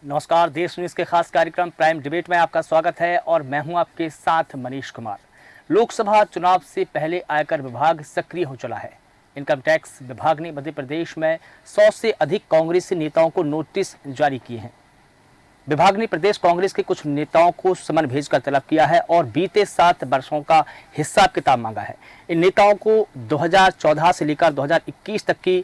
नमस्कार। देश न्यूज के खास कार्यक्रम प्राइम डिबेट में आपका स्वागत है और मैं हूं आपके साथ मनीष कुमार। लोकसभा चुनाव से पहले आयकर विभाग सक्रिय हो चला है। इनकम टैक्स विभाग ने मध्य प्रदेश में 100 से अधिक कांग्रेसी नेताओं को नोटिस जारी किए हैं। विभाग ने प्रदेश कांग्रेस के कुछ नेताओं को समन भेजकर तलब किया है और बीते 7 वर्षों का हिसाब किताब मांगा है। इन नेताओं को 2014 से लेकर 2021 तक की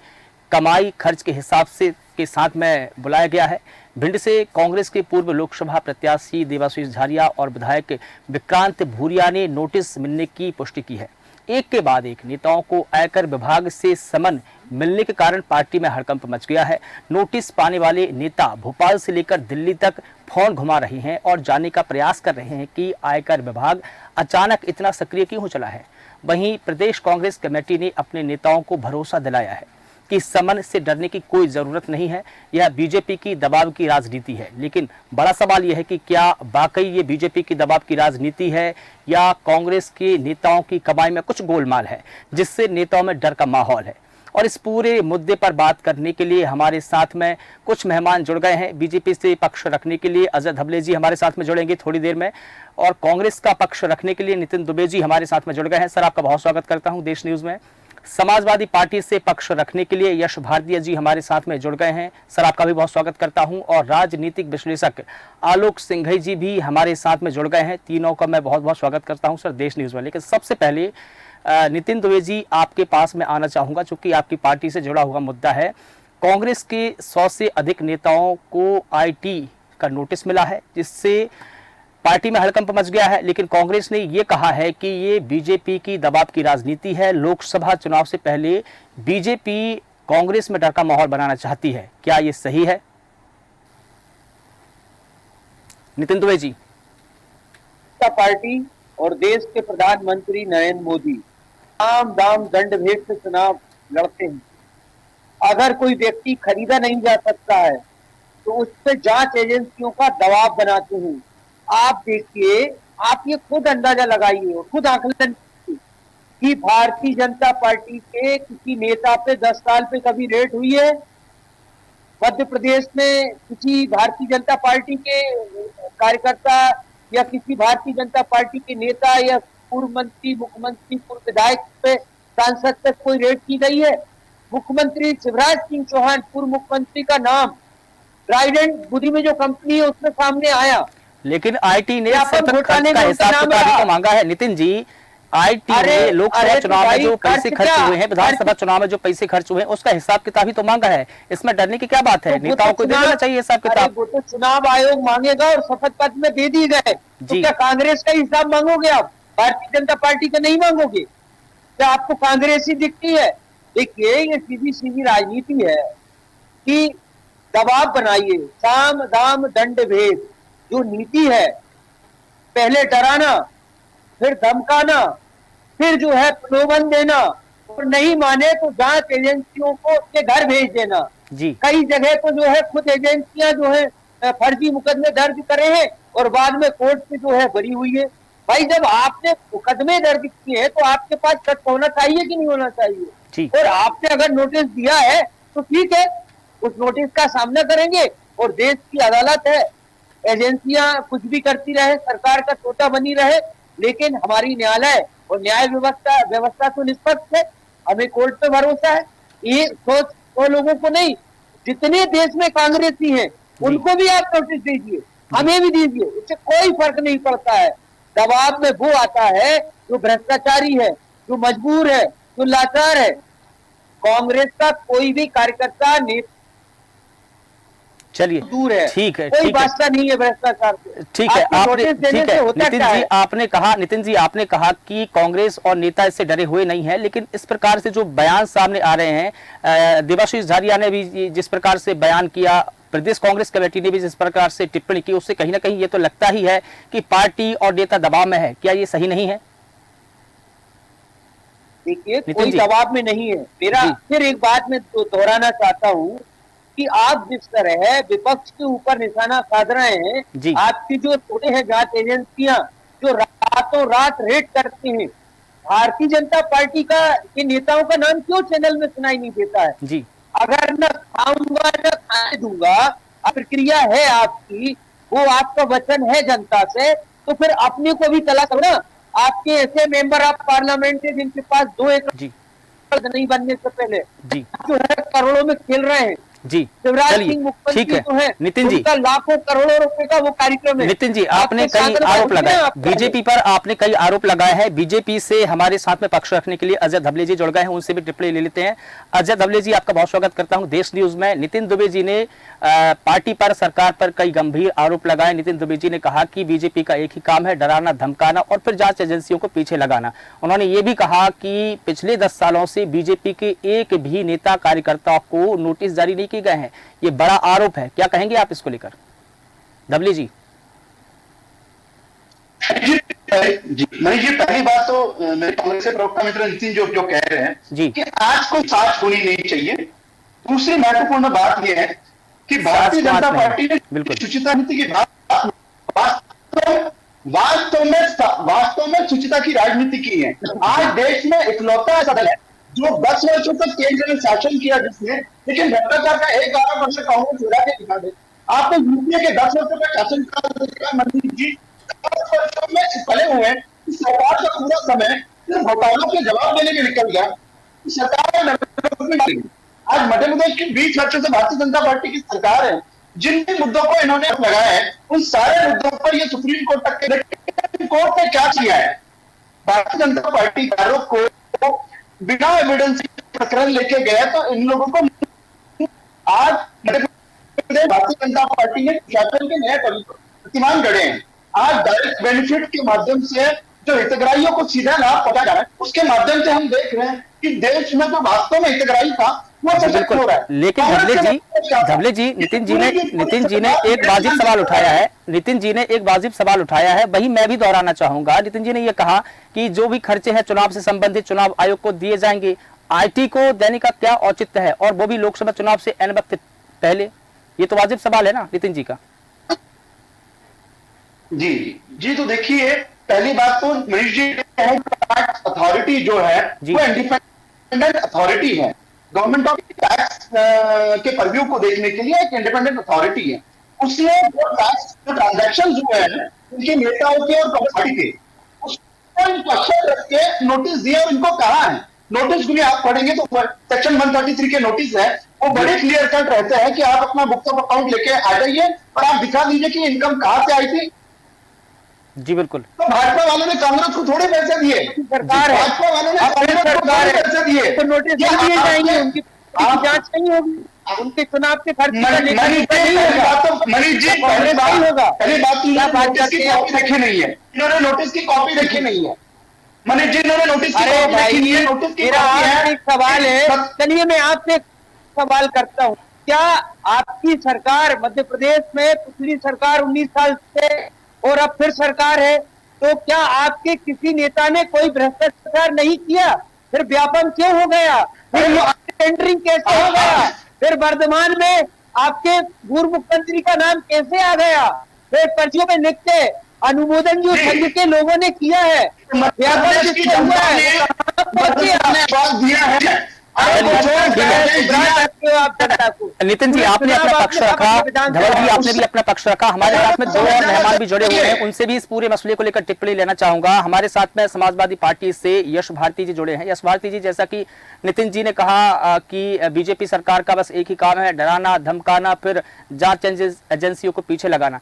कमाई खर्च के हिसाब से के साथ में बुलाया गया है। भिंड से कांग्रेस के पूर्व लोकसभा प्रत्याशी देवाशीष झारिया और विधायक विक्रांत भूरिया ने नोटिस मिलने की पुष्टि की है। एक के बाद एक नेताओं को आयकर विभाग से समन मिलने के कारण पार्टी में हड़कंप मच गया है। नोटिस पाने वाले नेता भोपाल से लेकर दिल्ली तक फोन घुमा रहे हैं और जानने का प्रयास कर रहे हैं कि आयकर विभाग अचानक इतना सक्रिय क्यों हो चला है। वहीं प्रदेश कांग्रेस कमेटी ने अपने नेताओं को भरोसा दिलाया है कि समन से डरने की कोई जरूरत नहीं है। यह बीजेपी की दबाव की राजनीति है। लेकिन बड़ा सवाल यह है कि क्या वाकई ये बीजेपी की दबाव की राजनीति है या कांग्रेस के नेताओं की कमाई में कुछ गोलमाल है जिससे नेताओं में डर का माहौल है। और इस पूरे मुद्दे पर बात करने के लिए हमारे साथ में कुछ मेहमान जुड़ गए हैं। बीजेपी से पक्ष रखने के लिए अजय धबले जी हमारे साथ में जुड़ेंगे थोड़ी देर में, और कांग्रेस का पक्ष रखने के लिए नितिन दुबे जी हमारे साथ में जुड़ गए हैं। सर, आपका बहुत स्वागत करता हूं देश न्यूज में। समाजवादी पार्टी से पक्ष रखने के लिए यश भारतीय जी हमारे साथ में जुड़ गए हैं। सर, आपका भी बहुत स्वागत करता हूं। और राजनीतिक विश्लेषक आलोक सिंघई जी भी हमारे साथ में जुड़ गए हैं। तीनों का मैं बहुत बहुत स्वागत करता हूं सर देश न्यूज में। लेकिन सबसे पहले नितिन दुबे जी आपके पास में आना चाहूंगा, चूंकि आपकी पार्टी से जुड़ा हुआ मुद्दा है। कांग्रेस के 100 से अधिक नेताओं को आईटी का नोटिस मिला है जिससे पार्टी में हड़कंप मच गया है। लेकिन कांग्रेस ने यह कहा है कि ये बीजेपी की दबाव की राजनीति है। लोकसभा चुनाव से पहले बीजेपी कांग्रेस में डर का माहौल बनाना चाहती है। क्या ये सही है? नितिन दुबे जी। पार्टी और देश के प्रधानमंत्री नरेंद्र मोदी साम दाम दंड भेद से चुनाव लड़ते हैं। अगर कोई व्यक्ति खरीदा नहीं जा सकता है तो उस पर जांच एजेंसियों का दबाव बनाते हैं। आप देखिए, आप ये खुद अंदाजा लगाइए और खुद आकलन कि भारतीय जनता पार्टी के किसी नेता पे 10 साल पे कभी रेड हुई है? मध्य प्रदेश में किसी भारतीय जनता पार्टी के कार्यकर्ता या किसी भारतीय जनता पार्टी के नेता या पूर्व मंत्री, मुख्यमंत्री, पूर्व विधायक पे, सांसद पे कोई रेड की गई है? मुख्यमंत्री शिवराज सिंह चौहान, पूर्व मुख्यमंत्री का नाम ट्राइडेंट बुद्धि में जो कंपनी है उसमें सामने आया। लेकिन आईटी ने सतत खर्च का हिसाब किताब तो मांगा है। नितिन जी, आईटी ने लोकसभा चुनाव में जो पैसे खर्च हुए हैं, विधानसभा चुनाव में जो पैसे खर्च हुए हैं, उसका हिसाब किताब ही तो मांगा है। इसमें डरने की क्या बात है? नेताओं को देना चाहिए हिसाब किताब। वो तो चुनाव आयोग मांगेगा और शपथ पत्र में दे दिए गए। तो क्या कांग्रेस का हिसाब मांगोगे आप? भारतीय जनता पार्टी का नहीं मांगोगे? क्या आपको कांग्रेस ही दिखती है? देखिए, ये सीधी सीधी राजनीति है कि दबाव बनाइए, साम दाम दंड भेद जो नीति है, पहले डराना, फिर धमकाना, फिर जो है प्रलोभन देना, और नहीं माने तो जांच एजेंसियों को उसके घर भेज देना। कई जगह तो जो है खुद एजेंसियां जो है फर्जी मुकदमे दर्ज करे हैं और बाद में कोर्ट से जो है बरी हुई है। भाई, जब आपने मुकदमे दर्ज किए हैं तो आपके पास सच होना चाहिए कि नहीं होना चाहिए? और आपने अगर नोटिस दिया है तो ठीक है, उस नोटिस का सामना करेंगे। और देश की अदालत है, एजेंसियां कुछ भी करती रहे, सरकार का तोता बनी रहे, लेकिन हमारी न्यायालय और न्याय व्यवस्था तो निष्पक्ष है। हमें कोर्ट पे भरोसा है। ये सोच तो लोगों को नहीं, जितने देश में कांग्रेसी हैं उनको भी आप नोटिस दीजिए, हमें भी दीजिए, उससे कोई फर्क नहीं पड़ता है। दबाव में वो आता है जो भ्रष्टाचारी है, जो मजबूर है, जो लाचार है। कांग्रेस का कोई भी कार्यकर्ता चलिए दूर है, ठीक है, कोई वास्ता नहीं है भ्रष्टाचार से। ठीक है, आपने ठीक है नितिन जी, आपने कहा कि कांग्रेस और नेता इससे डरे हुए नहीं है। लेकिन इस प्रकार से जो बयान सामने आ रहे हैं, देवाशीष झारिया ने भी जिस प्रकार से बयान किया, प्रदेश कांग्रेस कमेटी ने भी जिस प्रकार से टिप्पणी की, उससे कहीं ना कहीं ये तो लगता ही है कि पार्टी और नेता दबाव में है। क्या ये सही नहीं है? देखिए, कोई दबाव में नहीं है। मेरा फिर एक बात मैं दोहराना चाहता हूँ कि आप जिस तरह विपक्ष के ऊपर निशाना साध रहे हैं, आपकी जो छोटे हैं जांच एजेंसियां जो रातों रात रेड करते हैं, भारतीय जनता पार्टी के नेताओं का नाम क्यों चैनल में सुनाई नहीं देता है? जी। अगर न खाऊंगा न खाने दूंगा, प्रक्रिया है आपकी, वो आपका वचन है जनता से, तो फिर अपने को भी तलाश करो ना। आपके ऐसे मेंबर ऑफ पार्लियामेंट है जिनके पास 2 एकड़ नहीं बनने से पहले जी जो है करोड़ों में खेल रहे हैं। जी शिवराज चलिए सिंह मुख्यमंत्री ठीक है जो है नितिन जी, उनका लाखों करोड़ों रुपए का वो कार्यक्रम है। नितिन जी आपने आपके कई साथ आरोप लगाए आपका- बीजेपी पर, आपने कई आरोप लगाए हैं बीजेपी से। हमारे साथ में पक्ष रखने के लिए अजय धबले जी जुड़ गए हैं, उनसे भी टिप्पणी ले लेते हैं। अजय धबले जी आपका बहुत स्वागत करता हूं देश न्यूज में। नितिन दुबे जी ने पार्टी पर, सरकार पर कई गंभीर आरोप लगाए। नितिन दुबे जी ने कहा कि बीजेपी का एक ही काम है, डराना धमकाना और फिर जांच एजेंसियों को पीछे लगाना। उन्होंने ये भी कहा कि पिछले 10 सालों से बीजेपी के एक भी नेता कार्यकर्ता को नोटिस जारी नहीं किए गए हैं। ये बड़ा आरोप है, क्या कहेंगे आप इसको लेकर धबले जी? जी मनीष जी, पहली बात तो मेरे कांग्रेस के प्रवक्ता मित्र नितिन जो कह रहे हैं जी कि आज कोई साथ होनी नहीं चाहिए। दूसरी महत्वपूर्ण बात यह है कि भारतीय जनता पार्टी ने शुचिता नीति की वास्तव में शुचिता की राजनीति की है। आज देश में इकलौता ऐसा दल है जो 10 वर्षों तक केंद्र में शासन किया जिसने, लेकिन भ्रष्टाचार का एक आरोप अगर कांग्रेस उड़ा के दिखा दे। आपने यूपीए के 10 वर्षों का शासन का मनीष जी 10 वर्षों में फले हुए सरकार का पूरा समय घोटालों के जवाब देने में निकल गया। सरकार ने आज मध्य प्रदेश की 20 वर्षों से भारतीय जनता पार्टी की सरकार है। जिन भी मुद्दों को इन्होंने लगाया है उन सारे मुद्दों पर ये सुप्रीम कोर्ट तक के कोर्ट ने क्या किया है, भारतीय जनता पार्टी के आरोप को बिना एविडेंस प्रकरण लेके गया तो इन लोगों को आज भारतीय जनता पार्टी ने शासन के नए प्रतिमान गढ़े हैं। आज डायरेक्ट बेनिफिट के माध्यम से जो हितग्राहियों को सीधा लाभ पहुंचा जा रहा है उसके माध्यम से हम देख रहे हैं कि देश में जो वास्तव में हितग्राही था वो सशक्त हो रहा है। लेकिन धबले जी नितिन जी ने एक वाजिब सवाल उठाया है, नितिन जी ने एक वाजिब सवाल उठाया है, वही मैं भी दोहराना चाहूंगा। नितिन जी ने यह कहा कि जो भी खर्चे हैं चुनाव से संबंधित चुनाव आयोग को दिए जाएंगे, आईटी को देने का क्या औचित्य है, और वो भी लोकसभा चुनाव से n वक्त पहले। ये तो वाजिब सवाल है ना नितिन जी का? जी जी, तो देखिए पहली बात तो मनीष जी अथॉरिटी जो है वो इंडिपेंडेंट अथॉरिटी है। गवर्नमेंट ऑफ टैक्स के परव्यू को देखने के लिए एक इंडिपेंडेंट अथॉरिटी है। उसने जो टैक्स ट्रांजैक्शन हुए हैं उनके नेताओं के और कांग्रेस पार्टी के उसको अक्षर रख के नोटिस दिया और इनको कहा है। नोटिस के लिए आप पढ़ेंगे तो सेक्शन 133 के नोटिस है वो बड़े क्लियर कट रहते हैं कि आप अपना बुक्स ऑफ अकाउंट लेके आ जाइए और आप दिखा दीजिए कि इनकम कहां से आई थी। जी बिल्कुल। तो भाजपा वालों ने कांग्रेस को थोड़े पैसे दिए, सरकार है, भाजपा वालों ने कांग्रेस को थोड़े पैसे दिए, तो नोटिस दिए जाएंगे, उनकी जांच नहीं होगी, उनके चुनाव के खर्च मनीष जी पहली बात नोटिस की कॉपी देखी नहीं है, इन्होंने नोटिस की कॉपी देखी नहीं है। मनीष जी इन्होंने नोटिस की कॉपी देखी नहीं है, नोटिस की कॉपी है। एक सवाल है, चलिए मैं आपसे सवाल करता हूँ, क्या आपकी सरकार मध्य प्रदेश में पिछली सरकार 19 साल से और अब फिर सरकार है, तो क्या आपके किसी नेता ने कोई भ्रष्टाचार नहीं किया? फिर व्यापम क्यों हो गया? फिर टेंडरिंग कैसे हो गया? फिर वर्तमान में आपके पूर्व मुख्यमंत्री का नाम कैसे आ गया? फिर पर्चियों में लिख के अनुमोदन जो संघ के लोगों ने किया है, व्यापम किससे हुआ है? नितिन जी आपने अपना पक्ष रखा, धवल जी आपने भी अपना पक्ष रखा। हमारे साथ में 2 और मेहमान भी जुड़े हुए हैं, उनसे भी इस पूरे मसले को लेकर टिप्पणी लेना चाहूंगा। हमारे साथ में समाजवादी पार्टी से यश भारती जी जुड़े हैं। यश भारती जी, जैसा कि नितिन जी ने कहा कि बीजेपी सरकार का बस एक ही काम है, डराना धमकाना, फिर जांच एजेंसियों को पीछे लगाना।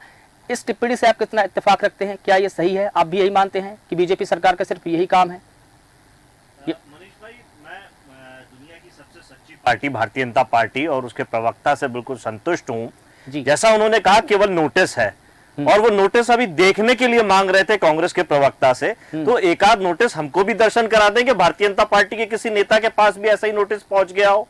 इस टिप्पणी से आप कितना इत्तेफाक रखते हैं? क्या ये सही है? आप भी यही मानते हैं कि बीजेपी सरकार का सिर्फ यही काम है? पार्टी भारतीय जनता पार्टी और उसके प्रवक्ता से बिल्कुल संतुष्ट हूं। जैसा उन्होंने कहा केवल नोटिस है और वो नोटिस अभी देखने के लिए मांग रहे थे कांग्रेस के प्रवक्ता से, तो एक आध नोटिस हमको भी दर्शन करा दें कि भारतीय जनता पार्टी के किसी नेता के पास भी ऐसा ही नोटिस पहुंच गया हो।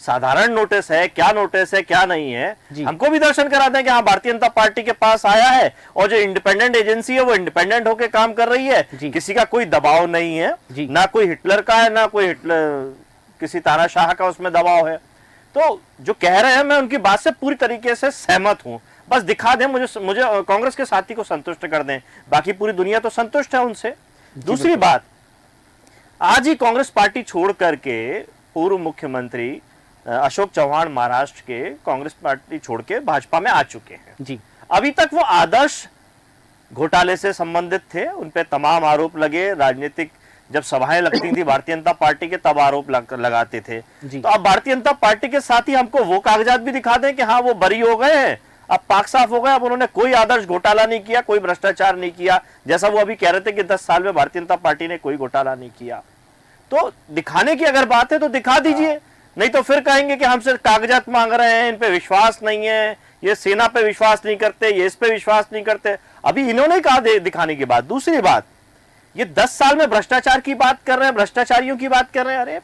साधारण नोटिस है, क्या नोटिस है क्या नहीं है, हमको भी दर्शन करा दें कि हाँ भारतीय जनता पार्टी के पास आया है और जो इंडिपेंडेंट एजेंसी है वो इंडिपेंडेंट होकर काम कर रही है, किसी का कोई दबाव नहीं है, ना कोई हिटलर का है ना कोई किसी तानाशाह का उसमें दबाव है। तो जो कह रहे हैं मैं उनकी बात से पूरी तरीके से सहमत हूं। बस दिखा दें मुझे कांग्रेस के साथी को संतुष्ट कर दें, बाकी पूरी दुनिया तो संतुष्ट है उनसे। दूसरी बात, आज ही कांग्रेस पार्टी छोड़ करके पूर्व मुख्यमंत्री अशोक चौहान महाराष्ट्र के कांग्रेस पार्टी छोड़ के भाजपा में आ चुके हैं जी। अभी तक वो आदर्श घोटाले से संबंधित थे, उन पे तमाम आरोप लगे, राजनीतिक जब सभाएं लगती थी भारतीय जनता पार्टी के तब आरोप लगाते थे। तो अब भारतीय जनता पार्टी के साथ ही हमको वो कागजात भी दिखा दें कि हाँ वो बरी हो गए हैं, अब पाक साफ हो गए, अब उन्होंने कोई आदर्श घोटाला नहीं किया, कोई भ्रष्टाचार नहीं किया, जैसा वो अभी कह रहे थे कि 10 साल में भारतीय जनता पार्टी ने कोई घोटाला नहीं किया। तो दिखाने की अगर बात है तो दिखा दीजिए, नहीं तो फिर कहेंगे कि हमसे कागजात मांग रहे हैं, इन पे विश्वास नहीं है, ये सेना पे विश्वास नहीं करते, ये इस पे विश्वास नहीं करते। अभी इन्होंने कहा दिखाने की बात। दूसरी बात, ये 10 साल में भ्रष्टाचार की बात कर रहे हैं, भ्रष्टाचारियों की बात कर रहे हैं। अरे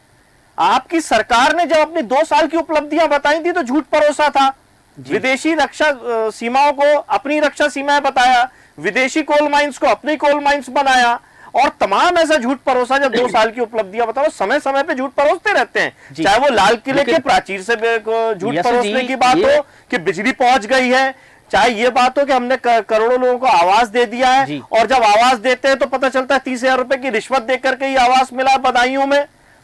आपकी सरकार ने जब अपनी 2 साल की उपलब्धियां बताई थी तो झूठ परोसा था, विदेशी रक्षा सीमाओं को अपनी रक्षा सीमाएं बताया, विदेशी कोल माइंस को अपनी कोल माइंस बनाया, और तमाम ऐसा झूठ परोसा। जब 2 साल की उपलब्धियां बताओ, समय समय पे झूठ परोसते रहते हैं, चाहे वो लाल किले के प्राचीर से झूठ परोसने की बात हो कि बिजली पहुंच गई है, चाहे ये बात हो कि हमने करोड़ों लोगों को आवास दे दिया है, और जब आवास देते हैं तो पता चलता है 30,000 रुपए की रिश्वत देकर के ही आवास मिला बदायूं में।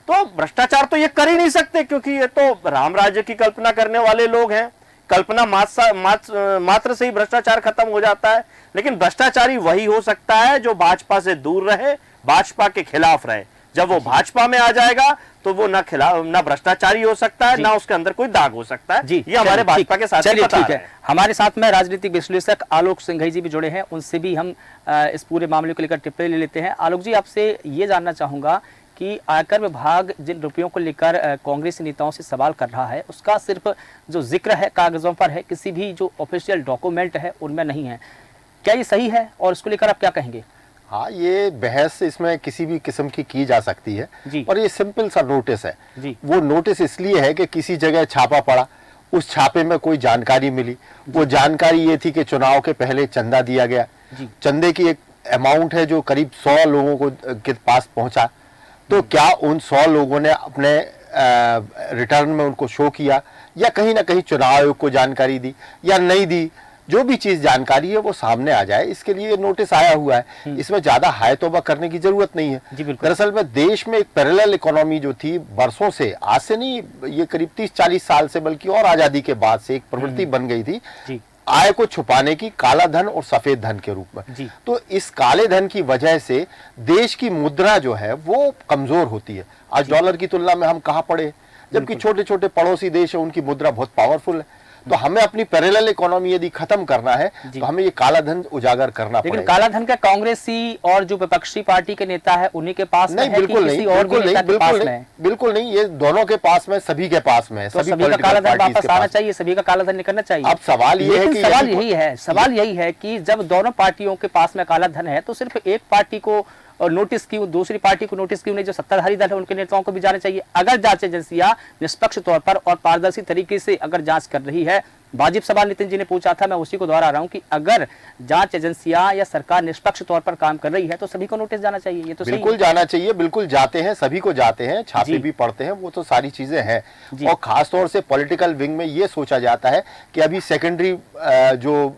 तो भ्रष्टाचार तो ये कर ही नहीं सकते, क्योंकि ये तो राम राज्य की कल्पना करने वाले लोग हैं। कल्पना मात्र से ही भ्रष्टाचार खत्म हो जाता है। लेकिन भ्रष्टाचारी वही हो सकता है जो भाजपा से दूर रहे, भाजपा के खिलाफ रहे। जब वो भाजपा में आ जाएगा तो वो ना भ्रष्टाचारी हो सकता है, ना उसके अंदर कोई दाग हो सकता है। ये हमारे भाजपा के साथ चलिए ठीक है। हमारे साथ में राजनीतिक विश्लेषक आलोक सिंघई जी भी जुड़े हैं, उनसे भी हम इस पूरे मामले को लेकर टिप्पणी ले लेते हैं। आलोक जी, आपसे ये जानना चाहूंगा कि आयकर विभाग जिन रुपयों को लेकर कांग्रेसी नेताओं से सवाल कर रहा है, उसका सिर्फ जो जिक्र है कागजों पर है, किसी भी जो ऑफिशियल डॉक्यूमेंट है उनमें नहीं है। क्या ये सही है और इसको लेकर आप क्या कहेंगे? हाँ, ये बहस इसमें किसी भी किस्म की जा सकती है, और ये सिंपल सा नोटिस है। वो नोटिस इसलिए है कि किसी जगह छापा पड़ा, उस छापे में कोई जानकारी मिली, वो जानकारी ये थी कि चुनाव के पहले चंदा दिया गया, चंदे की एक अमाउंट है जो करीब 100 लोगों को के पास पहुंचा। तो क्या उन 100 लोगों ने अपने रिटर्न में उनको शो किया, या कहीं ना कहीं चुनाव आयोग को जानकारी दी या नहीं दी? जो भी चीज जानकारी है वो सामने आ जाए, इसके लिए नोटिस आया हुआ है। इसमें ज्यादा हाय तौबा करने की जरूरत नहीं है। दरअसल में देश में एक पैरेलल इकोनॉमी जो थी बरसों से, आज से नहीं, ये करीब 30-40 साल से, बल्कि और आजादी के बाद से एक प्रवृत्ति बन गई थी आय को छुपाने की, काला धन और सफेद धन के रूप में। तो इस काले धन की वजह से देश की मुद्रा जो है वो कमजोर होती है। आज डॉलर की तुलना में हम कहां पड़े, जबकि छोटे छोटे पड़ोसी देश है उनकी मुद्रा बहुत पावरफुल है। तो हमें अपनी पैरेलल इकोनॉमी यदि खत्म करना है तो हमें ये काला धन उजागर करना पड़ेगा। लेकिन काला धन का कांग्रेसी और जो विपक्षी पार्टी के नेता है उन्हीं के पास नहीं, बिल्कुल नहीं, बिल्कुल नहीं, ये दोनों के पास में, सभी के पास में, तो सभी का काला धन वापस आना चाहिए, सभी का काला धन निकलना चाहिए। अब सवाल ये है कि सवाल यही है कि जब दोनों पार्टियों के पास में काला धन है तो सिर्फ एक पार्टी को और नोटिस क्यों, दूसरी पार्टी को नोटिस क्यों नहीं? जो सत्ताधारी दल है उनके नेताओं को भी जाना चाहिए। अगर जांच एजेंसियां निष्पक्ष तौर पर और पारदर्शी तरीके से अगर जांच कर रही है, वाजिब सवाल नितिन जी ने पूछा था, मैं उसी को दोहरा रहा हूं कि अगर जांच एजेंसियां या सरकार निष्पक्ष तौर पर काम कर रही है तो सभी को नोटिस जाना चाहिए। ये तो बिल्कुल जाना चाहिए, बिल्कुल जाते हैं, सभी को जाते हैं, छापे भी पड़ते हैं, वो तो सारी चीजें हैं। और खासतौर से पॉलिटिकल विंग में ये सोचा जाता है कि अभी सेकेंडरी जो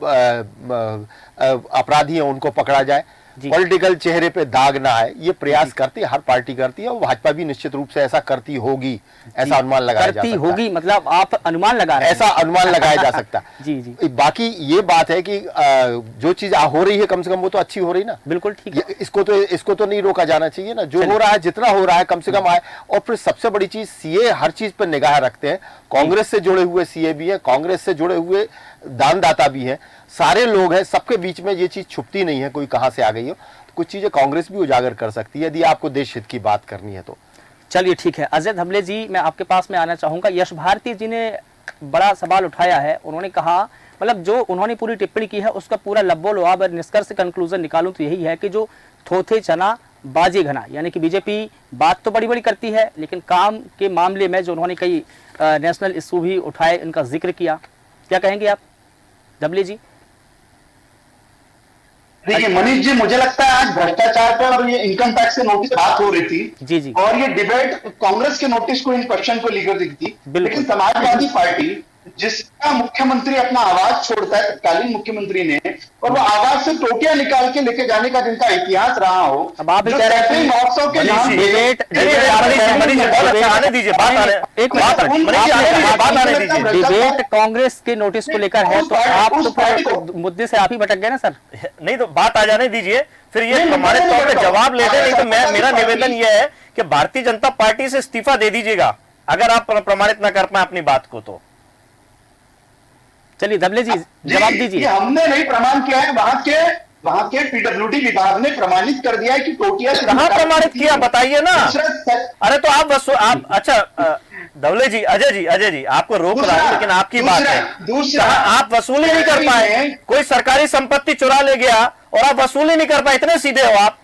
अपराधी हैं उनको पकड़ा जाए, पॉलिटिकल चेहरे पे दाग ना आए, ये प्रयास करती है, हर पार्टी करती है, और भाजपा भी निश्चित रूप से ऐसा करती होगी, ऐसा अनुमान लगाया जा सकता है। मतलब आप अनुमान लगा रहे हैं? ऐसा अनुमान लगाया जा सकता है। जी। बाकी ये बात है कि जो चीज हो रही है कम से कम वो तो अच्छी हो रही ना। बिल्कुल ठीक है, इसको तो नहीं रोका जाना चाहिए ना। जो हो रहा है, जितना हो रहा है कम से कम आए। और फिर सबसे बड़ी चीज, सीए हर चीज पर निगाह रखते हैं, कांग्रेस से जुड़े हुए सीए भी है, कांग्रेस से जुड़े हुए दानदाता भी है, सारे लोग हैं, सबके बीच में ये चीज छुपती नहीं है, कोई कहां से आ गई हो। कुछ चीजें कांग्रेस भी उजागर कर सकती है यदि आपको देश हित की बात करनी है तो। चलिए ठीक है, अजय धबले जी, मैं आपके पास में आना चाहूंगा। यश भारती जी ने बड़ा सवाल उठाया है। उन्होंने कहा, मतलब जो उन्होंने पूरी टिप्पणी की है उसका पूरा लब्बो लुआब निष्कर्ष कंक्लूजन निकालूं तो यही है कि जो थोथे चना बाजे घना, यानी कि बीजेपी बात तो बड़ी बड़ी करती है लेकिन काम के मामले में जो उन्होंने कई नेशनल इशू भी उठाए, इनका जिक्र किया। क्या कहेंगे आप धबले जी? देखिए मनीष जी, मुझे लगता है आज भ्रष्टाचार पर और ये इनकम टैक्स के नोटिस बात हो रही थी। जी। और ये डिबेट कांग्रेस के नोटिस को, इन क्वेश्चन को लेकर थी। लेकिन समाजवादी पार्टी जिसका मुख्यमंत्री अपना आवाज छोड़ता है, तत्कालीन मुख्यमंत्री ने, और वो आवाज से टोटियां निकाल के लेके जाने का जिनका इतिहास रहा हो, अब आप कह रहे हैं महोत्सव के नाम आने दीजिए, डिबेट कांग्रेस के नोटिस को लेकर है, तो आप तो मुद्दे से आप ही भटक गए ना सर। नहीं तो बात आ जाने दीजिए, फिर ये प्रमाणित तौर पे जवाब ले दें। नहीं तो मेरा निवेदन यह है कि भारतीय जनता पार्टी से इस्तीफा दे दीजिएगा अगर आप प्रमाणित ना कर पाए अपनी बात को। तो चलिए धबले जी जवाब दीजिए। हमने नहीं प्रमाण किया है, वहां के पीडब्ल्यूडी विभाग ने प्रमाणित कर दिया है कि टोटियां कहां प्रमाणित किया बताइए ना। अरे तो आप अच्छा धवले जी, अजय जी आपको रोक रहा हूं, लेकिन आपकी बात है। दूसरा, आप वसूली नहीं कर पाए, कोई सरकारी संपत्ति चुरा ले गया और आप वसूली नहीं कर पाए, इतने सीधे हो आप,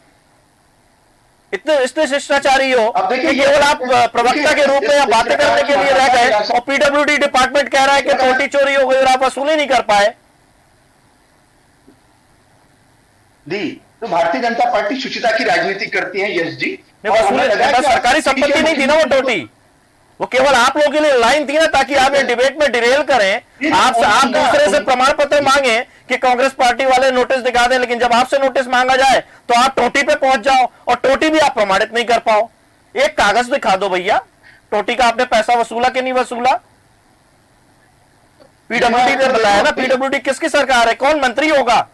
इतने शिष्टाचारी हो कि केवल आप प्रवक्ता के रूप में या बातें करने के लिए रह गए, और पीडब्ल्यूडी डिपार्टमेंट कह रहा है कि टोटी चोरी हो गई और आप वसूली नहीं कर पाए। तो भारतीय जनता पार्टी शुचिता की राजनीति करती है, यश जी। सरकारी संपत्ति नहीं थी ना वो टोटी, वो केवल आप लोगों के लिए लाइन थी ना, ताकि आप ये डिबेट में डिरेल करें। आप दूसरे से प्रमाण पत्र मांगे कि कांग्रेस पार्टी वाले नोटिस दिखा दें, लेकिन जब आपसे नोटिस मांगा जाए तो आप टोटी पे पहुंच जाओ, और टोटी भी आप प्रमाणित नहीं कर पाओ। एक कागज दिखा दो भैया, टोटी का आपने पैसा वसूला कि नहीं वसूला। पीडब्ल्यूडी ने बताया ना, पीडब्ल्यूडी किसकी सरकार है, कौन मंत्री होगा,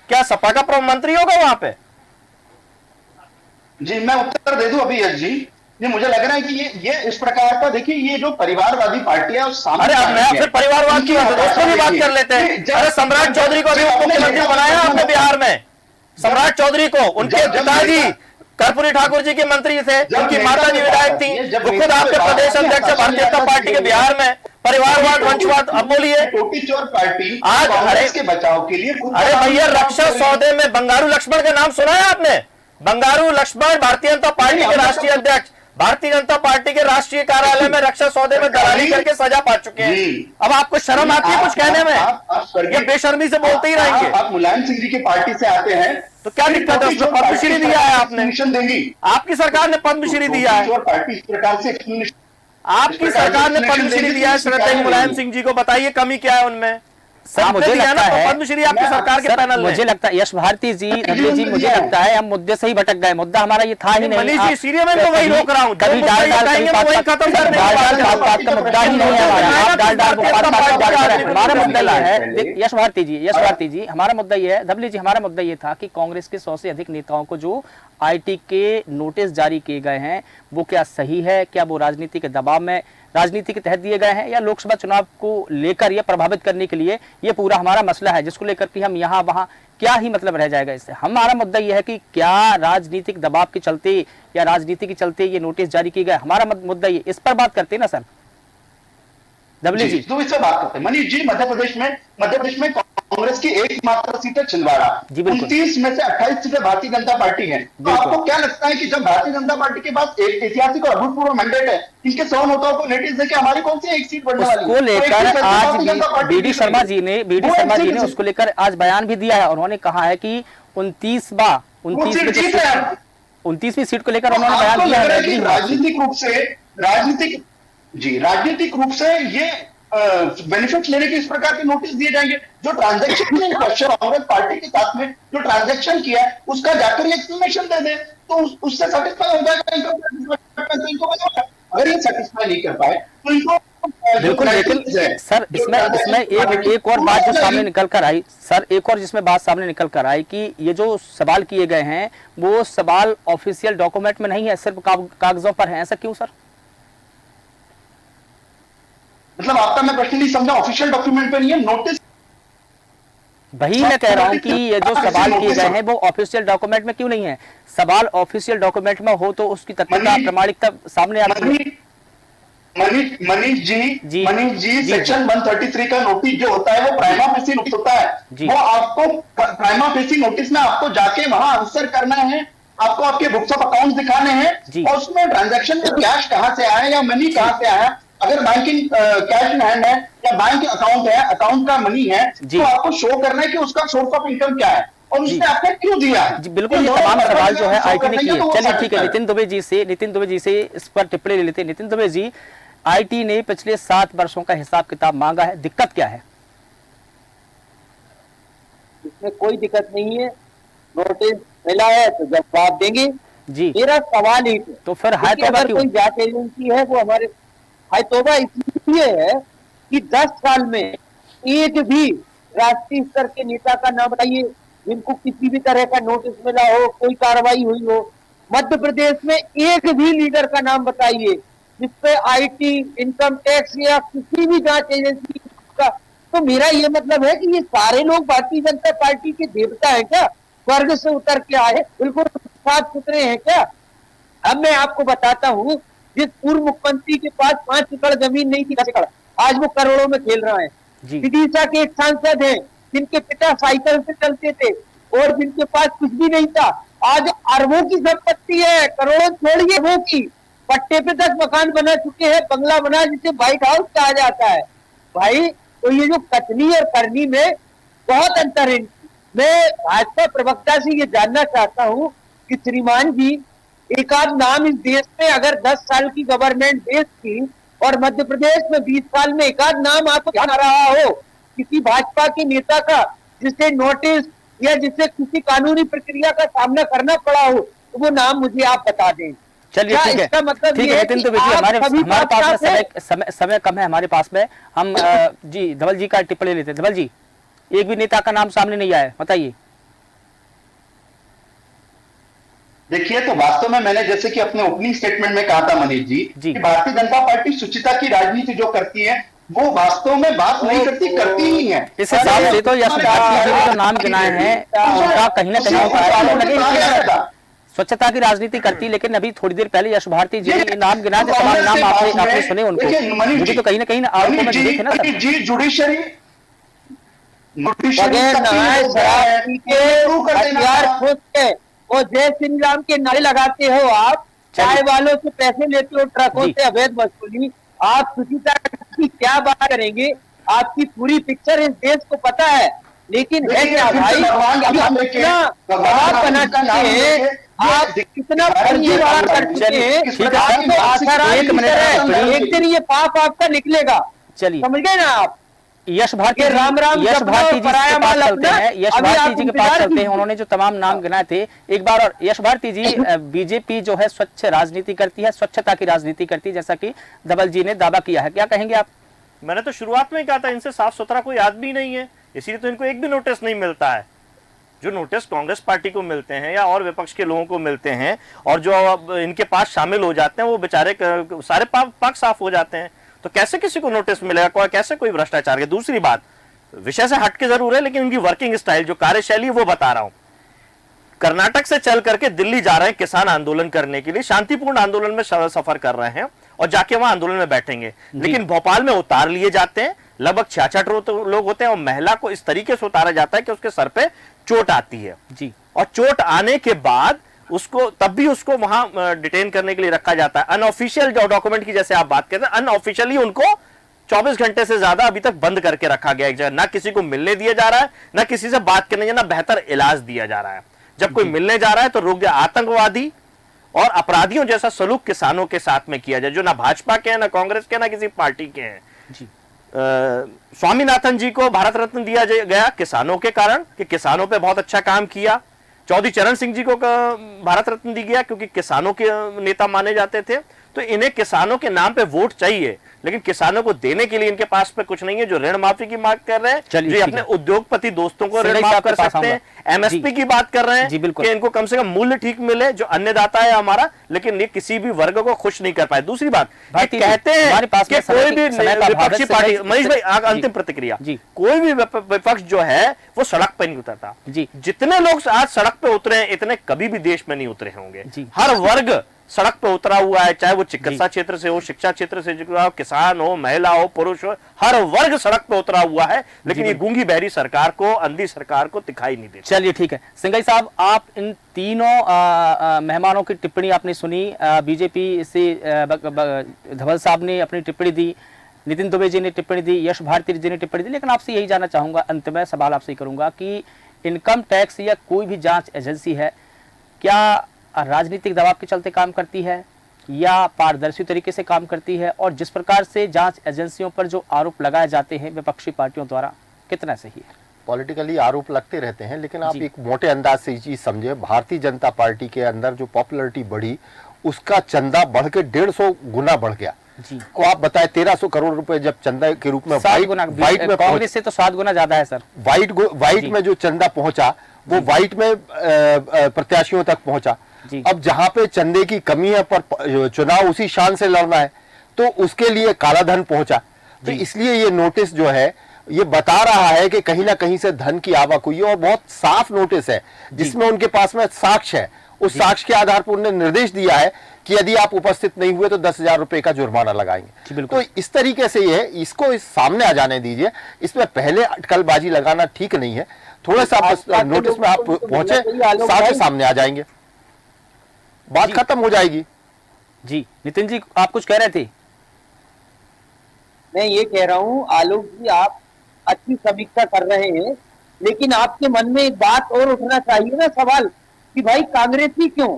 क्या सपा का मंत्री होगा वहां पे? जी मैं उत्तर दे दूं अभी यश जी। मुझे लग रहा है कि ये इस प्रकार का, देखिए ये जो परिवारवादी पार्टी है उस सामने, अरे अब मैं फिर परिवारवाद की दोस्तों की बात कर लेते हैं। अरे सम्राट चौधरी को अभी मुख्यमंत्री बनाया आपने बिहार में, सम्राट चौधरी को, उनके पिताजी कर्पूरी ठाकुर जी के मंत्री थे, उनकी माता जी विधायक थी, वो खुद आपके प्रदेश अध्यक्ष भारतीय जनता पार्टी के बिहार में। परिवारवाद, वंशवाद, अब बोलिए। टोटी चोर पार्टी आज कांग्रेस के बचाव के लिए, अरे भैया रक्षा सौदे में बंगारू लक्ष्मण का नाम सुना है आपने? बंगारू लक्ष्मण भारतीय जनता पार्टी के राष्ट्रीय अध्यक्ष, भारतीय जनता पार्टी के राष्ट्रीय कार्यालय में रक्षा सौदे में दलाली करके सजा पा चुके हैं। अब आपको शर्म आती है कुछ कहने में? ये बेशर्मी से बोलते ही रहेंगे। आप मुलायम सिंह जी की पार्टी से आते हैं, तो क्या दिक्कत है? उसमें पद्मश्री दिया है आपने, देंगी आपकी सरकार ने पद्मश्री दिया है, पार्टी इस प्रकार से आपकी सरकार ने पद्मश्री दिया है श्रद्धेय मुलायम सिंह जी को, बताइए कमी क्या है उनमें? सर मुझे लगता है पद्मश्री आपकी सरकार के पैनल में, मुझे लगता है यश भारती जी, धबले जी, मुझे लगता है हम मुद्दे से ही भटक गए। मुद्दा हमारा ये था ही नहीं। मनीष जी सीरियल में तो वही रोक रहा हूँ, कभी डाल वही खत्म करने का मुद्दा ही नहीं है हमारा। आप डाल हमारा मुद्दा यह है, यश भारती जी हमारा मुद्दा यह है, धबले जी हमारा मुद्दा ये था कि कांग्रेस के 100 से अधिक नेताओं को जो आईटी के नोटिस जारी किए गए हैं वो क्या सही है, क्या वो राजनीति के दबाव में, राजनीति के तहत दिए गए हैं, या लोकसभा चुनाव को लेकर या प्रभावित करने के लिए ये पूरा हमारा मसला है, जिसको लेकर कि हम यहाँ वहाँ क्या ही मतलब रह जाएगा इससे। हमारा मुद्दा यह है कि क्या राजनीतिक दबाव के चलते या राजनीति के चलते ये नोटिस जारी किए गए, हमारा मुद्दा ये, इस पर बात करते हैं ना सर धबले जी। तो इससे बात करते हैं मनीष जी। मध्य प्रदेश में कांग्रेस की एकमात्र सीट है छिंदवाड़ा, 29 में से 28 सीटें भारतीय जनता पार्टी है। तो आपको क्या लगता है कि जब भारतीय जनता पार्टी के पास एक ऐतिहासिक और अभूतपूर्व मैंडेट है, इनके 100 नेताओं को नोटिस देकर हमारी कौन सी एक सीट बढ़ने वाली है? उसको लेकर आज बीडी शर्मा जी ने उसको लेकर आज बयान भी दिया है। उन्होंने कहा है कि 29वीं सीट को लेकर उन्होंने बयान दिया है। राजनीतिक रूप से ये बेनिफिट लेने के इस प्रकार के नोटिस दिए जाएंगे। जो ट्रांजैक्शन कांग्रेस पार्टी के साथ में जो ट्रांजैक्शन किया है उसका जाकर एक्सप्लेनेशन दे दे, तो उससे सेटिस्फाई हो जाएगा। अगर ये सेटिस्फाई नहीं कर पाए तो इनको बिल्कुल। लेकिन सर इसमें एक और बात जो सामने निकल कर आई सर, एक और जिसमें बात सामने निकल कर आई कि ये जो सवाल किए गए हैं वो सवाल ऑफिशियल डॉक्यूमेंट में नहीं है, सिर्फ कागजों पर है। ऐसा क्यों सर? मतलब आपका मैं प्रश्न नहीं समझा। ऑफिशियल डॉक्यूमेंट पे नहीं है नोटिस, वही मैं कह रहा हूं कि ये जो सवाल किए गए हैं वो ऑफिशियल डॉक्यूमेंट में क्यों नहीं है? सवाल ऑफिशियल डॉक्यूमेंट में हो तो उसकी तथ्यता प्रमाणिकता सामने आती है। मनीष जी सेक्शन 133 का नोटिस जो होता है वो प्राइमा फेसी नोटिस होता है। वो आपको प्राइमा फेसी नोटिस में आपको जाके वहां आंसर करना है, आपको आपके बुक्स ऑफ अकाउंट दिखाने हैं और उसमें ट्रांजैक्शन में कैश कहां से आया या मनी कहां से आया। अगर बैंकिंग कैश इन हैंड है या बैंक अकाउंट है, अकाउंट का मनी है, तो आपको शो करना है कि उसका सोर्स ऑफ इनकम क्या है और उसने आपने क्यों दिया है। जी बिल्कुल, ये तमाम सवाल जो है आईटी ने किए। चलिए ठीक है, नितिन दुबे जी से इस पर टिप्पणी ले लेते हैं। नितिन दुबे जी, आईटी ने पिछले 7 वर्षों का हिसाब किताब मांगा है, दिक्कत क्या है? इसमें कोई दिक्कत नहीं है, नोटिस मिला है तो जवाब देंगे जी। मेरा सवाल एक है, तो फिर हाय तौबा अगर कोई जांच एजेंसी है वो हमारे हाय तौबा इसलिए है कि 10 साल में एक भी राष्ट्रीय स्तर के नेता का नाम बताइए जिनको किसी भी तरह का नोटिस मिला हो, कोई कार्रवाई हुई हो। मध्य प्रदेश में एक भी लीडर का नाम बताइए जिसपे आईटी, इनकम टैक्स या किसी भी जांच एजेंसी का। तो मेरा ये मतलब है कि ये सारे लोग भारतीय जनता पार्टी के देवता है क्या? स्वर्ग से उतर के आए, बिल्कुल साफ सुथरे हैं क्या? अब मैं आपको बताता हूँ, जिस पूर्व मुख्यमंत्री के पास 5 एकड़ जमीन नहीं थी, 10 एकड़, आज वो करोड़ों में खेल रहा है। विदिशा के एक सांसद हैं जिनके पिता साइकिल से चलते थे और जिनके पास कुछ भी नहीं था, आज अरबों की संपत्ति है, करोड़ों छोड़िए वो की, पट्टे पे 10 मकान बना चुके हैं, बंगला बना जिसे व्हाइट हाउस कहा जाता है। भाई तो ये जो कथनी और करनी में बहुत अंतर है। मैं भाजपा प्रवक्ता से ये जानना चाहता हूँ कि श्रीमान जी, एक आध नाम इस देश में अगर 10 साल की गवर्नमेंट देश की और मध्य प्रदेश में 20 साल में एक आध नाम आपको ध्यान आ रहा हो किसी भाजपा के नेता का जिसे नोटिस या जिसे किसी कानूनी प्रक्रिया का सामना करना पड़ा हो, तो वो नाम मुझे आप बता दें। चलिए ठीक है, इसका मतलब ठीक ये है है नितिन, कि तो देखिए हमारे पास में समय कम है हमारे पास में। हम जी धवल जी का टिप्पणी लेते हैं। धवल जी, एक भी नेता का नाम सामने नहीं आया, बताइए। देखिए, तो वास्तव में मैंने जैसे कि अपने ओपनिंग स्टेटमेंट में कहा था मनीष जी कि भारतीय जनता पार्टी शुचिता की राजनीति जो करती है वो वास्तव में बात नहीं करती ही है। इस हिसाब से तो यश भारती जी ने जो नाम गिनाए हैं उनका कहीं ना कहीं स्वच्छता की राजनीति करती, लेकिन अभी थोड़ी देर पहले यश भारती जी ने नाम गिनाए थे, तमाम नाम आपने सुने उनको, मुझे तो कहीं ना कहीं आरोपों में जुड़े थे ना सर जी। जुडिशरी और जय श्री राम के नारे लगाते हो आप, चाय वालों से पैसे लेते हो, ट्रकों से अवैध वसूली, आप शुचिता की क्या बात करेंगे? आपकी पूरी पिक्चर इस देश को पता है, लेकिन है क्या भाई, कितना दबाव बना चुके हैं आप, कितना फर्जीवाड़ा कर चुके हैं। एक दिन ये पाप आपका निकलेगा, चलिए समझ गए ना आप। यश भारती जी के पास चलते हैं, यश भारती जी के पास चलते हैं। उन्होंने जो तमाम नाम गिनाए थे, एक बार और यश भारती जी, बीजेपी जो है स्वच्छ राजनीति करती है, स्वच्छता की राजनीति करती है, जैसा कि धवल जी ने दावा किया है, क्या कहेंगे आप? मैंने तो शुरुआत में ही कहा था, इनसे साफ सुथरा कोई आदमी नहीं है, इसीलिए तो इनको एक भी नोटिस नहीं मिलता है। जो नोटिस कांग्रेस पार्टी को मिलते हैं या और विपक्ष के लोगों को मिलते हैं और जो इनके पास शामिल हो जाते हैं, वो बेचारे सारे पाक साफ हो जाते हैं। तो कैसे किसी को नोटिस मिलेगा, कैसे कोई भ्रष्टाचार के? दूसरी बात, विषय से हटके जरूर है, लेकिन उनकी वर्किंग स्टाइल, जो कार्यशैली, वो बता रहा हूं। कर्नाटक से चल करके दिल्ली जा रहे हैं किसान आंदोलन करने के लिए, शांतिपूर्ण आंदोलन में सफर कर रहे हैं और जाके वहां आंदोलन में बैठेंगे, लेकिन भोपाल में उतार लिए जाते हैं। लगभग 66 लोग होते हैं और महिला को इस तरीके से उतारा जाता है कि उसके सर पे चोट आती है जी, और चोट आने के बाद उसको तब भी उसको वहां डिटेन करने के लिए रखा जाता है। अनऑफिशियल जो डॉक्यूमेंट की जैसे आप बात करते हैं, अनऑफिशियली उनको 24 घंटे से ज्यादा अभी तक बंद करके रखा गया एक जगह। ना किसी को मिलने दिया जा रहा है, ना किसी से बात करने, ना बेहतर इलाज दिया जा रहा है। जब कोई मिलने जा रहा है तो रोक दिया। आतंकवादी और अपराधियों जैसा सलूक किसानों के साथ में किया जाए, जो ना भाजपा के हैं, ना कांग्रेस के, ना किसी पार्टी के हैं जी। स्वामीनाथन जी को भारत रत्न दिया गया किसानों के कारण, कि किसानों पे बहुत अच्छा काम किया। चौधरी चरण सिंह जी को भारत रत्न दिया गया क्योंकि किसानों के नेता माने जाते थे। तो इन्हें किसानों के नाम पे वोट चाहिए, लेकिन किसानों को देने के लिए इनके पास पे कुछ नहीं है। जो ऋण माफी की मांग कर रहे हैं, जो अपने उद्योगपति दोस्तों को ऋण माफ कर सकते हैं, एमएसपी की बात कर रहे हैं कि इनको कम से कम मूल्य ठीक मिले, जो अन्नदाता है हमारा, लेकिन ये किसी भी वर्ग को खुश नहीं कर पाए। दूसरी बात, कहते हैं कि कोई भी विपक्षी पार्टी, मनीष भाई अंतिम प्रतिक्रिया, कोई भी विपक्ष जो है वो सड़क पर नहीं उतरता। जितने लोग आज सड़क पे उतरे हैं, इतने कभी भी देश में नहीं उतरे होंगे। हर वर्ग सड़क पे उतरा हुआ है, चाहे वो चिकित्सा क्षेत्र से हो, शिक्षा क्षेत्र से हो, किसान हो, महिला हो, पुरुष हो, हर वर्ग सड़क पे उतरा हुआ है, लेकिन ये गूंगी बहरी सरकार को, अंधी सरकार को दिखाई नहीं देती। चलिए ठीक है, सिंघई साहब, आप इन तीनों मेहमानों की टिप्पणी आपने सुनी। बीजेपी से धवल साहब ने अपनी टिप्पणी दी, नितिन दुबे जी ने टिप्पणी दी, यश भारती जी ने टिप्पणी दी, लेकिन आपसे यही जानना चाहूंगा, अंत में सवाल आपसे करूंगा कि इनकम टैक्स या कोई भी जांच एजेंसी है, क्या राजनीतिक दबाव के चलते काम करती है या पारदर्शी तरीके से काम करती है, और जिस प्रकार से जांच एजेंसियों पर जो आरोप लगाए जाते हैं विपक्षी पार्टियों द्वारा, कितना सही है? पॉलिटिकली आरोप लगते रहते हैं, लेकिन आप एक मोटे अंदाज से ये चीज समझे, भारतीय जनता पार्टी के अंदर जो पॉपुलैरिटी बढ़ी, उसका चंदा बढ़ के 150 गुना बढ़ गया। को आप बताएं, 1300 करोड़ रुपए जब चंदा के रूप में व्हाइट में, कांग्रेस से तो 7 गुना ज्यादा है सर। व्हाइट में जो चंदा पहुंचा वो व्हाइट में प्रत्याशियों तक पहुंचा। अब जहां पे चंदे की कमी है पर चुनाव उसी शान से लड़ना है, तो उसके लिए काला धन पहुंचा। तो इसलिए ये नोटिस जो है ये बता रहा है कि कहीं ना कहीं से धन की आवक हुई है, और बहुत साफ नोटिस है जिसमें उनके पास में साक्ष्य है। उस साक्ष्य के आधार पर उन्होंने निर्देश दिया है कि यदि आप उपस्थित नहीं हुए तो 10,000 रुपए का जुर्माना लगाएंगे। तो इस तरीके से ये इसको सामने आ जाने दीजिए, इसमें पहले अटकलबाजी लगाना ठीक नहीं है। थोड़ा सा नोटिस में आप पहुंचे, साक्ष्य सामने आ जाएंगे, बात खत्म हो जाएगी। जी नितिन जी, आप कुछ कह रहे थे? मैं ये कह रहा हूँ आलोक जी, आप अच्छी समीक्षा कर रहे हैं, लेकिन आपके मन में एक बात और उठना चाहिए ना सवाल कि भाई कांग्रेस ही क्यों?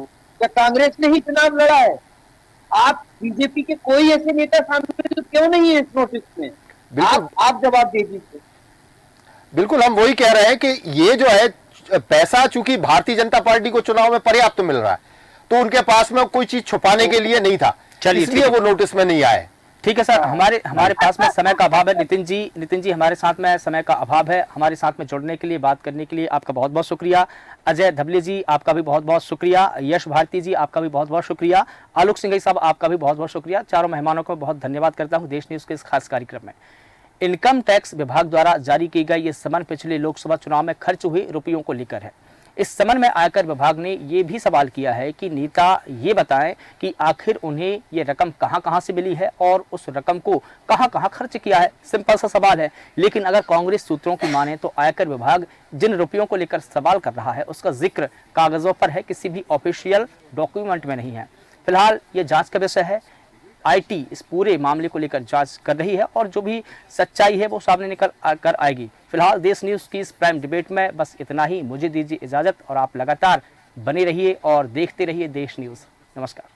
क्या कांग्रेस ने ही चुनाव लड़ा है? आप बीजेपी के कोई ऐसे नेता शामिल क्यों नहीं है इस नोटिस में? आप जवाब दे दीजिए। बिल्कुल, हम वही कह रहे हैं कि ये जो है पैसा चूंकि भारतीय जनता पार्टी को चुनाव में पर्याप्त मिल रहा है, तो उनके पास में कोई चीज छुपाने के लिए नहीं था, इसलिए वो नोटिस में नहीं आए। ठीक है सर, हमारे पास में समय का अभाव है। नितिन जी हमारे साथ में समय का अभाव है। हमारे साथ में जुड़ने के लिए, बात करने के लिए आपका बहुत बहुत शुक्रिया। अजय धबले जी आपका भी बहुत बहुत शुक्रिया। यश भारती जी आपका भी बहुत बहुत शुक्रिया। आलोक सिंघई साहब आपका भी बहुत बहुत शुक्रिया। चारों मेहमानों को बहुत धन्यवाद करता हूँ देश न्यूज के इस खास कार्यक्रम में। इनकम टैक्स विभाग द्वारा जारी की गई ये समन पिछले लोकसभा चुनाव में खर्च हुए रुपयों को लेकर है। इस समन में आयकर विभाग ने ये भी सवाल किया है कि नेता ये बताएं कि आखिर उन्हें ये रकम कहां से मिली है और उस रकम को कहां खर्च किया है। सिंपल सा सवाल है, लेकिन अगर कांग्रेस सूत्रों की माने तो आयकर विभाग जिन रुपयों को लेकर सवाल कर रहा है उसका जिक्र कागजों पर है, किसी भी ऑफिशियल डॉक्यूमेंट में नहीं है। फिलहाल ये जांच का विषय है। आईटी इस पूरे मामले को लेकर जांच कर रही है और जो भी सच्चाई है वो सामने निकल कर आएगी। फिलहाल देश न्यूज़ की इस प्राइम डिबेट में बस इतना ही। मुझे दीजिए इजाज़त और आप लगातार बने रहिए और देखते रहिए देश न्यूज़। नमस्कार।